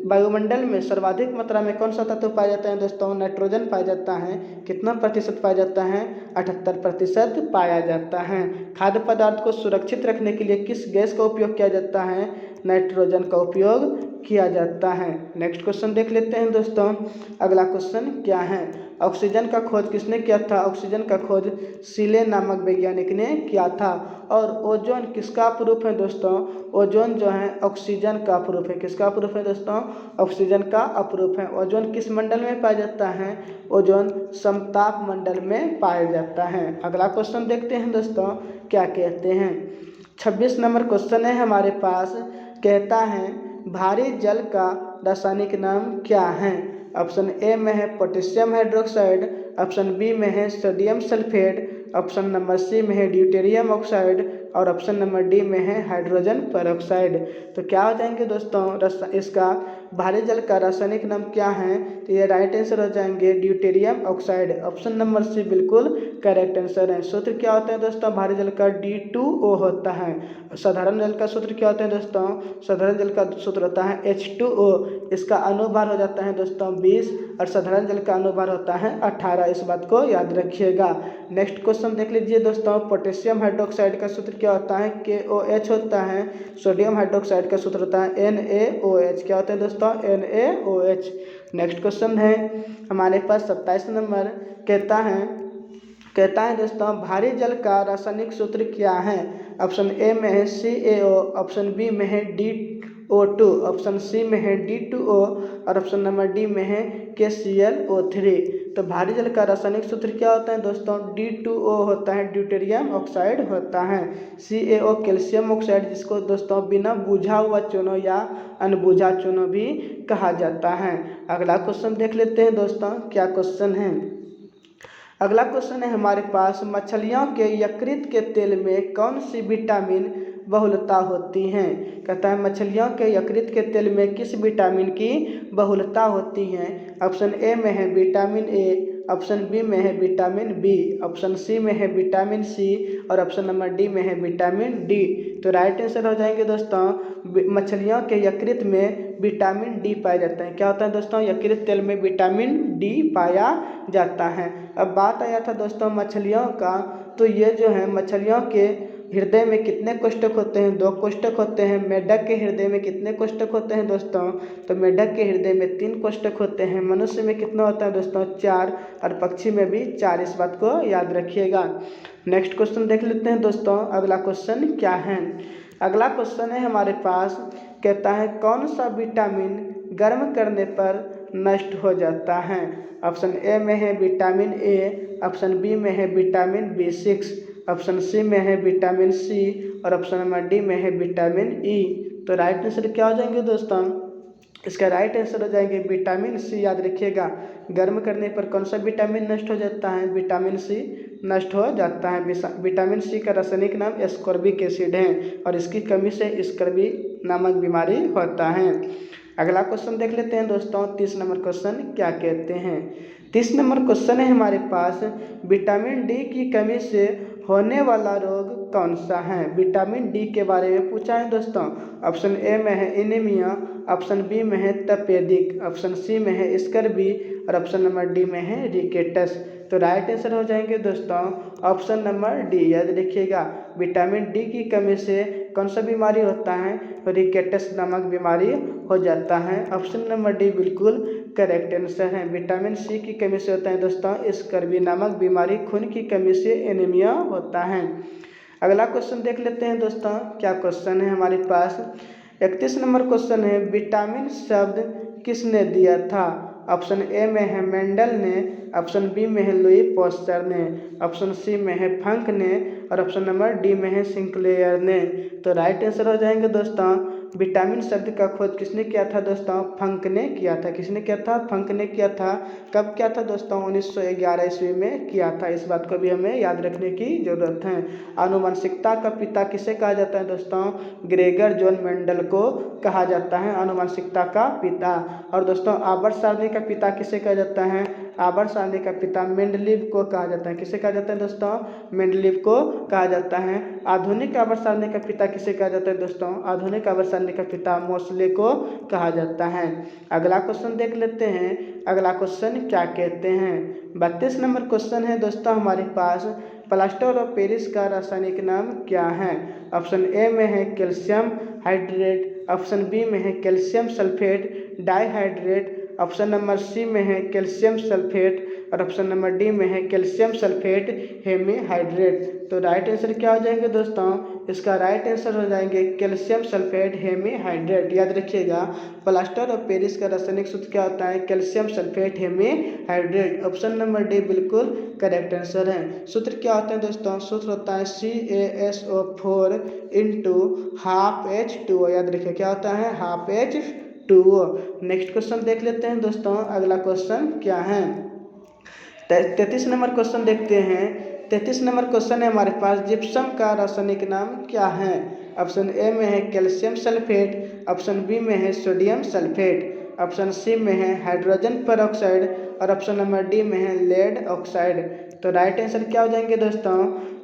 वायुमंडल में सर्वाधिक मात्रा में कौन सा तत्व पाया जाता है दोस्तों, नाइट्रोजन पाया जाता है। कितना प्रतिशत पाया जाता है, 78% पाया जाता है। खाद्य पदार्थ को सुरक्षित रखने के लिए किस गैस का उपयोग किया जाता है, नाइट्रोजन का उपयोग किया जाता है। नेक्स्ट क्वेश्चन देख लेते हैं दोस्तों। अगला क्वेश्चन क्या है, ऑक्सीजन का खोज किसने किया था। ऑक्सीजन का खोज सीले नामक वैज्ञानिक ने किया था। और ओजोन किसका अपरूप है दोस्तों, ओजोन जो है ऑक्सीजन का अपरूप है। किसका अपरूप है दोस्तों, ऑक्सीजन का अपरूप है। ओजोन किस मंडल में पाया जाता है, ओजोन समताप मंडल में पाया जाता है। अगला क्वेश्चन देखते हैं दोस्तों क्या कहते हैं। 26 नंबर क्वेश्चन है हमारे पास, कहता है भारी जल का रासायनिक नाम क्या है। ऑप्शन ए में है पोटेशियम हाइड्रोक्साइड, ऑप्शन बी में है sodium sulphate, option number C में है ड्यूटेरियम ऑक्साइड और ऑप्शन नंबर डी में है हाइड्रोजन पेरोक्साइड। तो क्या हो जाएंगे दोस्तों, इसका भारी जल का रासायनिक नाम क्या है, तो ये राइट आंसर हो जाएंगे deuterium oxide. Option number C बिल्कुल करेक्ट आंसर है। सूत्र क्या होता है दोस्तों, भारी जल का D2O होता है। साधारण जल का सूत्र क्या होता है दोस्तों, साधारण जल का सूत्र होता है H2O। इसका अनुभार हो जाता है दोस्तों 20 और साधारण जल का अनुभार होता है 18, इस बात को याद रखिएगा। नेक्स्ट क्वेश्चन देख लीजिए दोस्तों, पोटेशियम हाइड्रोक्साइड का सूत्र क्या होता है, KOH होता है। सोडियम हाइड्रोक्साइड का सूत्र होता है NaOH। क्या होता है दोस्तों, NaOH। नेक्स्ट क्वेश्चन है हमारे पास 27 नंबर, कहता है दोस्तों भारी जल का रासायनिक सूत्र क्या है। ऑप्शन ए में है CaO, ऑप्शन बी में है DO2, ऑप्शन सी में है D2O और ऑप्शन नंबर डी में है KClO3। तो भारी जल का रासायनिक सूत्र क्या होता है दोस्तों, D2O होता है, ड्यूटेरियम ऑक्साइड होता है। CaO कैल्शियम ऑक्साइड, जिसको दोस्तों बिना बुझा हुआ चूना या अनबुझा चूना भी कहा जाता है। अगला क्वेश्चन देख लेते हैं दोस्तों क्या क्वेश्चन है। अगला क्वेश्चन है हमारे पास, मछलियों के यकृत के तेल में कौन सी विटामिन बहुलता होती है। कहता है मछलियों के यकृत के तेल में किस विटामिन की बहुलता होती है। ऑप्शन ए में है विटामिन ए, ऑप्शन बी में है विटामिन बी, ऑप्शन सी में है विटामिन सी और ऑप्शन नंबर डी में है विटामिन डी। तो राइट आंसर हो जाएंगे दोस्तों, मछलियों के यकृत में विटामिन डी पाया जाता है। क्या होता है दोस्तों, यकृत तेल में विटामिन डी पाया जाता है। अब बात आया था दोस्तों मछलियों का, तो ये जो है मछलियों के हृदय में कितने कोष्ठक होते हैं, 2 कोष्ठक होते हैं। मेढक के हृदय में कितने कोष्ठक होते हैं दोस्तों, तो मेढक के हृदय में 3 कोष्ठक होते हैं। मनुष्य में कितना होता है दोस्तों, 4 और पक्षी में भी 4, इस बात को याद रखिएगा। नेक्स्ट क्वेश्चन देख लेते हैं दोस्तों, अगला क्वेश्चन क्या है। अगला क्वेश्चन है हमारे पास, कहता है कौन सा विटामिन गर्म करने पर नष्ट हो जाता है। ऑप्शन ए में है विटामिन ए, ऑप्शन बी में है विटामिन B6, ऑप्शन सी में है विटामिन सी और ऑप्शन नंबर डी में है विटामिन ई। तो राइट आंसर क्या हो जाएंगे दोस्तों, इसका राइट आंसर हो जाएंगे विटामिन सी, याद रखिएगा। गर्म करने पर कौन सा विटामिन नष्ट हो जाता है, विटामिन सी नष्ट हो जाता है। विटामिन सी का रासायनिक नाम एस्कॉर्बिक एसिड है और इसकी कमी से स्कर्वी नामक बीमारी होता है। अगला क्वेश्चन देख लेते हैं दोस्तों, 30 नंबर क्वेश्चन क्या कहते हैं। 30 नंबर क्वेश्चन है हमारे पास, विटामिन डी की कमी से होने वाला रोग कौन सा है। विटामिन डी के बारे में पूछा है दोस्तों। ऑप्शन ए में है एनीमिया, ऑप्शन बी में है तपेदिक, ऑप्शन सी में है स्कर्वी और ऑप्शन नंबर डी में है रिकेटस। तो राइट आंसर हो जाएंगे दोस्तों ऑप्शन नंबर डी। याद रखिएगा, विटामिन डी की कमी से कौन सा बीमारी होता है, रिकेटस नामक बीमारी हो जाता है। ऑप्शन नंबर डी बिल्कुल करेक्ट आंसर है। विटामिन सी की कमी से होता है दोस्तों स्कर्वी नामक बीमारी, खून की कमी से एनीमिया होता है। अगला क्वेश्चन देख लेते हैं दोस्तों, क्या क्वेश्चन है हमारे पास। 31 नंबर क्वेश्चन है, विटामिन शब्द किसने दिया था। ऑप्शन ए में है मेंडल ने, ऑप्शन बी में है लुई पोस्टर ने, ऑप्शन सी में है फंक ने और ऑप्शन नंबर डी में है सिंक्लेयर ने। तो राइट आंसर हो जाएंगे दोस्तों, विटामिन शब्द का खोज किसने किया था दोस्तों, फंक ने किया था। किसने किया था, फंक ने किया था। कब किया था दोस्तों, 1911 ईस्वी में किया था। इस बात को भी हमें याद रखने की जरूरत है। आनुवंशिकता का पिता किसे कहा जाता है दोस्तों, ग्रेगर जॉन मेंडल को कहा जाता है आनुवंशिकता का पिता। और दोस्तों आवर्त सारणी का पिता किसे कहा जाता है, आवर्त सारणी का पिता मेंडलीव को कहा जाता है। किसे कहा जाता है दोस्तों, मेंडलीव को कहा जाता है। आधुनिक आवर्त सारणी का पिता किसे कहा जाता है दोस्तों, आधुनिक आवर्त सारणी का पिता मोसले को कहा जाता है। अगला क्वेश्चन देख लेते हैं, अगला क्वेश्चन क्या कहते हैं। 32 नंबर क्वेश्चन है दोस्तों हमारे पास, प्लास्टर ऑफ पेरिस का रासायनिक नाम क्या है। ऑप्शन ए में है कैल्शियम हाइड्रेट, ऑप्शन बी में है calcium sulphate dihydrate, option number C में है कैल्शियम सल्फेट और ऑप्शन नंबर डी में है कैल्शियम सल्फेट हेमीहाइड्रेट। तो राइट आंसर क्या हो जाएंगे दोस्तों, इसका राइट आंसर हो जाएंगे कैल्शियम सल्फेट हेमीहाइड्रेट। याद रखिएगा, प्लास्टर ऑफ पेरिस का रासायनिक सूत्र क्या होता है, calcium sulphate hemihydrate. Option number D बिल्कुल करेक्ट आंसर है। सूत्र क्या होता है दोस्तों, सूत्र होता है CaSO4 इंटू हाफ H2O। याद रखिए क्या होता है, हाफ H2O। नेक्स्ट क्वेश्चन देख लेते हैं दोस्तों, अगला क्वेश्चन क्या है। 33 नंबर क्वेश्चन देखते हैं। 33 नंबर क्वेश्चन है हमारे पास, जिप्सम का रासायनिक नाम क्या है। ऑप्शन ए में है कैल्शियम सल्फेट, ऑप्शन बी में है सोडियम सल्फेट, ऑप्शन सी में है हाइड्रोजन पेरोक्साइड और ऑप्शन नंबर डी में है लेड ऑक्साइड। तो राइट आंसर क्या हो जाएंगे दोस्तों,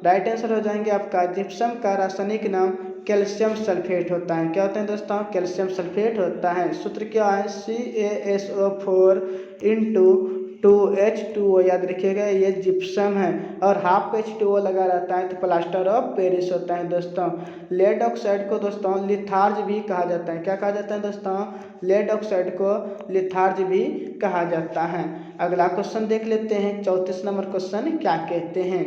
राइट आंसर हो जाएंगे आपका जिप्सम का रासायनिक नाम कैल्शियम सल्फेट होता है। क्या होता है दोस्तों, कैल्शियम सल्फेट होता है। सूत्र क्या है, CaSO4 इंटू 2H2O। याद रखिएगा ये जिप्सम है और हाफ H2O लगा रहता है तो प्लास्टर ऑफ पेरिस होता है दोस्तों। लेड ऑक्साइड को दोस्तों लिथार्ज भी कहा जाता है। क्या कहा जाता है दोस्तों, लेड ऑक्साइड को लिथार्ज भी कहा जाता है। अगला क्वेश्चन देख लेते हैं, 34 नंबर क्वेश्चन क्या कहते हैं।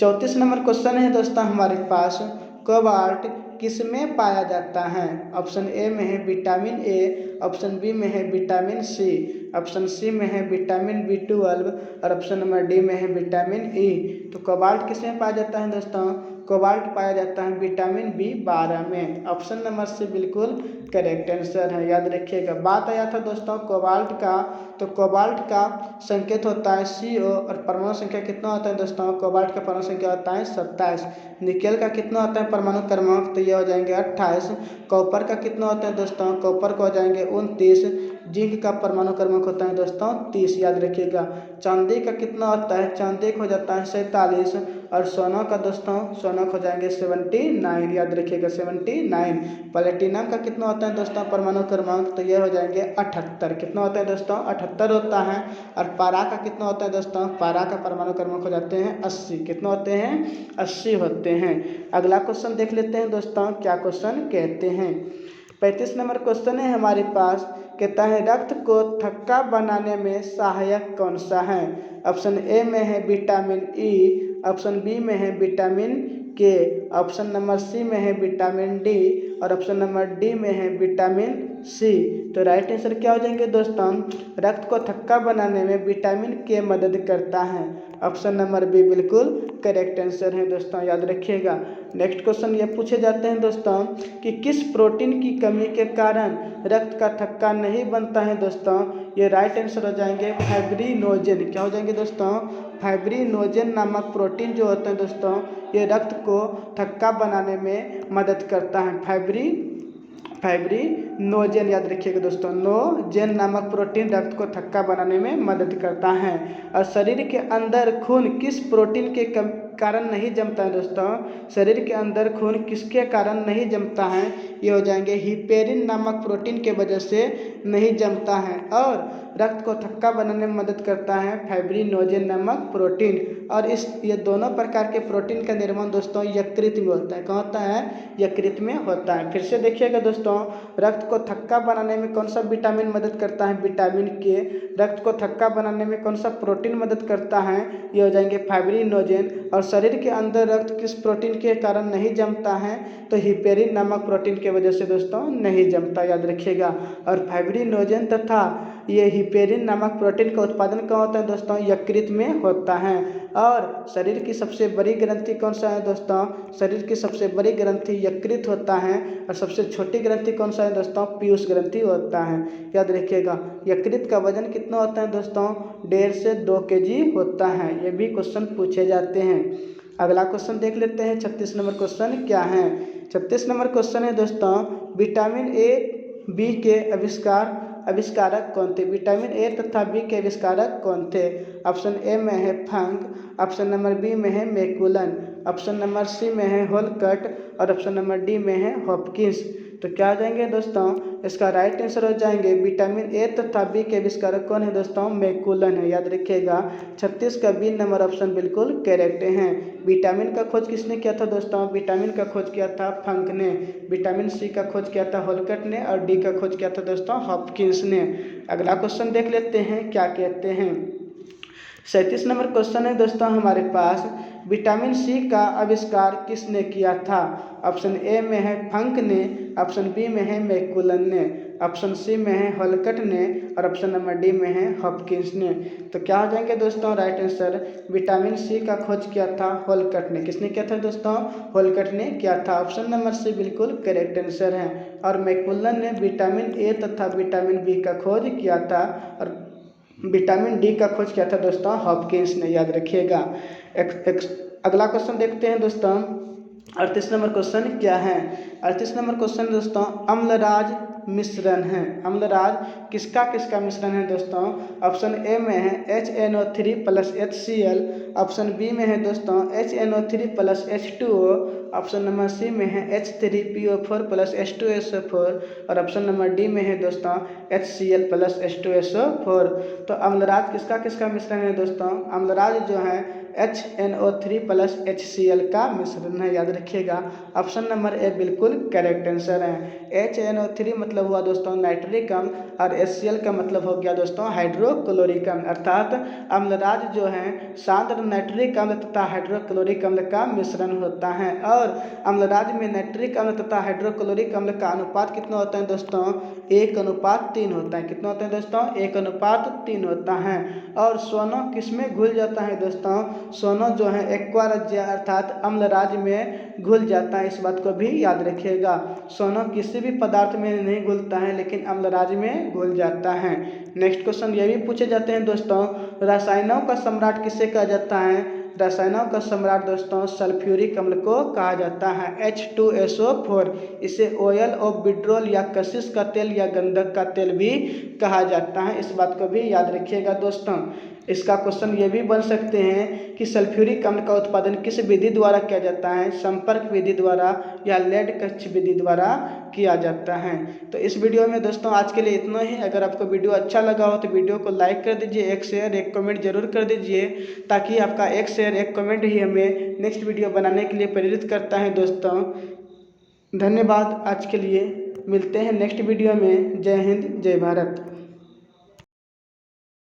34 नंबर क्वेश्चन है दोस्तों हमारे पास, कोबाल्ट किसमें पाया जाता है। ऑप्शन ए में है विटामिन ए, ऑप्शन बी में है विटामिन सी, ऑप्शन सी में है विटामिन B12 और ऑप्शन नंबर डी में है विटामिन ई। तो कोबाल्ट किसमें पाया जाता है दोस्तों, कोबाल्ट पाया जाता है विटामिन B12 में। ऑप्शन नंबर सी बिल्कुल करेक्ट आंसर है। याद रखिएगा, बात आया था दोस्तों कोबाल्ट का, तो कोबाल्ट का संकेत होता है CO और परमाणु संख्या कितना होता है दोस्तों, कोबाल्ट का परमाणु संख्या होता है 27। निकेल का कितना होता है परमाणु क्रमांक, तो ये हो जाएंगे 28। कॉपर का कितना होता है दोस्तों, कॉपर को हो जाएंगे 29। जिंक का परमाणु क्रमांक होता है दोस्तों 30। याद रखिएगा, चांदी का कितना होता है, चांदी का हो जाता है 47 और सोना का दोस्तों, सोना हो जाएंगे 79। याद रखिएगा 79। प्लेटिनम का कितना होता है दोस्तों परमाणु क्रमांक, तो ये हो जाएंगे 78। कितना होता है दोस्तों, 78 होता है। और पारा का कितना होता है दोस्तों, पारा का परमाणु क्रमांक हो जाते हैं 80। कितना होते हैं, 80 होते हैं। अगला क्वेश्चन देख लेते हैं दोस्तों, क्या क्वेश्चन कहते हैं। 35 नंबर क्वेश्चन है हमारे पास, कहता है रक्त को थक्का बनाने में सहायक कौन सा है। ऑप्शन ए में है विटामिन ई, ऑप्शन बी में है विटामिन के, ऑप्शन नंबर सी में है विटामिन डी और ऑप्शन नंबर डी में है विटामिन सी। तो राइट आंसर क्या हो जाएंगे दोस्तों, रक्त को थक्का बनाने में विटामिन के मदद करता है। ऑप्शन नंबर बी बिल्कुल करेक्ट आंसर है दोस्तों, याद रखिएगा। नेक्स्ट क्वेश्चन ये पूछे जाते हैं दोस्तों कि किस प्रोटीन की कमी के कारण रक्त का थक्का नहीं बनता है दोस्तों। ये राइट आंसर हो जाएंगे फाइब्रिनोजेन। क्या हो जाएंगे दोस्तों, फाइब्रिनोजेन नामक प्रोटीन जो होता है दोस्तों, ये रक्त को थक्का बनाने में मदद करता है। फाइब्रिनोजेन याद रखिएगा दोस्तों, नोजेन नामक प्रोटीन रक्त को थक्का बनाने में मदद करता है। और शरीर के अंदर खून किस प्रोटीन के कारण नहीं जमता है दोस्तों, शरीर के अंदर खून किसके कारण नहीं जमता है, ये हो जाएंगे हिपेरिन नामक प्रोटीन के वजह से नहीं जमता है। और रक्त को थक्का बनाने में मदद करता है फाइब्रिनोजेन नामक प्रोटीन। और ये दोनों प्रकार के प्रोटीन का निर्माण दोस्तों यकृत में होता है। कहाँ होता है, यकृत में होता है। फिर से देखिएगा दोस्तों, रक्त को थक्का बनाने में कौन सा विटामिन मदद करता है, विटामिन के। रक्त को थक्का बनाने में कौन सा प्रोटीन मदद करता है, ये हो जाएंगे फाइब्रिनोजेन। और शरीर के अंदर रक्त किस प्रोटीन के कारण नहीं जमता है, तो हिपेरिन नामक प्रोटीन के वजह से दोस्तों नहीं जमता, याद रखिएगा। और फाइब्रिनोजेन तथा ये हिपेरिन नामक प्रोटीन का उत्पादन कहाँ होता है दोस्तों, यकृत में होता है। और शरीर की सबसे बड़ी ग्रंथि कौन सा है दोस्तों, शरीर की सबसे बड़ी ग्रंथि यकृत होता है। और सबसे छोटी ग्रंथि कौन सा है दोस्तों, पीयूष ग्रंथि होता है, याद रखिएगा। यकृत का वजन कितना होता है दोस्तों, 1.5 से 2 kg होता है। ये भी क्वेश्चन पूछे जाते हैं। अगला क्वेश्चन देख लेते हैं, 36 नंबर क्वेश्चन क्या है। 36 नंबर क्वेश्चन है दोस्तों, विटामिन ए बी के आविष्कारक कौन थे। विटामिन ए तथा बी के आविष्कारक कौन थे। ऑप्शन ए में है फंक, ऑप्शन नंबर बी में है मैकुलन, ऑप्शन नंबर सी में है होलकट और ऑप्शन नंबर डी में है हॉपकिंस। तो क्या आ जाएंगे दोस्तों, इसका राइट आंसर हो जाएंगे विटामिन ए तथा बी के आविष्कारक कौन है दोस्तों, मैकुलन है, याद रखिएगा। 36 का बी नंबर ऑप्शन बिल्कुल करेक्ट है। विटामिन का खोज किसने किया था दोस्तों, विटामिन का खोज किया था फंक ने, विटामिन सी का खोज किया था होलकट ने और डी का खोज किया था दोस्तों हॉपकिंस ने। अगला क्वेश्चन देख लेते हैं क्या कहते हैं। 37 नंबर क्वेश्चन है दोस्तों हमारे पास, विटामिन सी का आविष्कार किसने किया था। ऑप्शन ए में है फंक ने, ऑप्शन बी में है मैकुलन ने, ऑप्शन सी में है होलकट ने और ऑप्शन नंबर डी में है हॉपकिंस ने। तो क्या हो जाएंगे दोस्तों राइट आंसर, विटामिन सी का खोज किया था होलकट ने। किसने किया था दोस्तों, होलकट ने किया था। ऑप्शन नंबर सी बिल्कुल करेक्ट आंसर है। और मैकुलन ने विटामिन ए तथा विटामिन बी का खोज किया था और विटामिन डी का खोज किया था दोस्तों हॉपकिंस ने, याद रखिएगा। अगला क्वेश्चन देखते हैं दोस्तों, 38 नंबर क्वेश्चन क्या है। 38 नंबर क्वेश्चन दोस्तों अम्लराज मिश्रण है। अम्लराज किसका किसका मिश्रण है दोस्तों। ऑप्शन ए में है HNO3 + HCl, ऑप्शन बी में है दोस्तों HNO3 + H2O, option number C में है H3PO4 + H2SO4 और ऑप्शन नंबर डी में है दोस्तों HCl + H2SO4। तो अम्लराज किसका किसका मिश्रण है दोस्तों, अम्लराज जो है HNO3 + HCl का मिश्रण है, याद रखिएगा। ऑप्शन नंबर ए बिल्कुल करेक्ट आंसर है। HNO3 मतलब हुआ दोस्तों नाइट्रिक अम्ल और HCl का मतलब हो गया दोस्तों हाइड्रोक्लोरिक अम्ल, अर्थात अम्लराज जो है सांद्र नाइट्रिक अम्ल तथा हाइड्रोक्लोरिक अम्ल का मिश्रण होता है। और अम्लराज में नाइट्रिक अम्ल तथा हाइड्रोक्लोरिक अम्ल का अनुपात कितना होता है दोस्तों, 1:3 होता है। कितना होता है दोस्तों, 1:3 होता है। और सोनो किसमें घुल जाता है दोस्तों, सोनो जो है एक्वारज्या अर्थात अम्लराज में घुल जाता है, इस बात को भी याद रखिएगा। सोनो किसी भी पदार्थ में नहीं घुलता है लेकिन अम्लराज में घुल जाता है। नेक्स्ट क्वेश्चन ये भी पूछे जाते हैं दोस्तों, रसायनों का सम्राट किसे कहा जाता है। रसायनों का सम्राट दोस्तों सल्फ्यूरिक अम्ल को कहा जाता है, H2SO4। इसे ऑयल ऑफ विड्रोल या कशिश का तेल या गंधक का तेल भी कहा जाता है, इस बात को भी याद रखिएगा दोस्तों। इसका क्वेश्चन ये भी बन सकते हैं कि सल्फ्यूरिक अम्ल का उत्पादन किस विधि द्वारा किया जाता है, संपर्क विधि द्वारा या लेड कक्ष विधि द्वारा किया जाता है। तो इस वीडियो में दोस्तों आज के लिए इतना ही। अगर आपको वीडियो अच्छा लगा हो तो वीडियो को लाइक कर दीजिए, एक शेयर एक कमेंट जरूर कर दीजिए, ताकि आपका एक शेयर एक कमेंट ही हमें नेक्स्ट वीडियो बनाने के लिए प्रेरित करता है दोस्तों। धन्यवाद आज के लिए, मिलते हैं नेक्स्ट वीडियो में। जय हिंद जय भारत।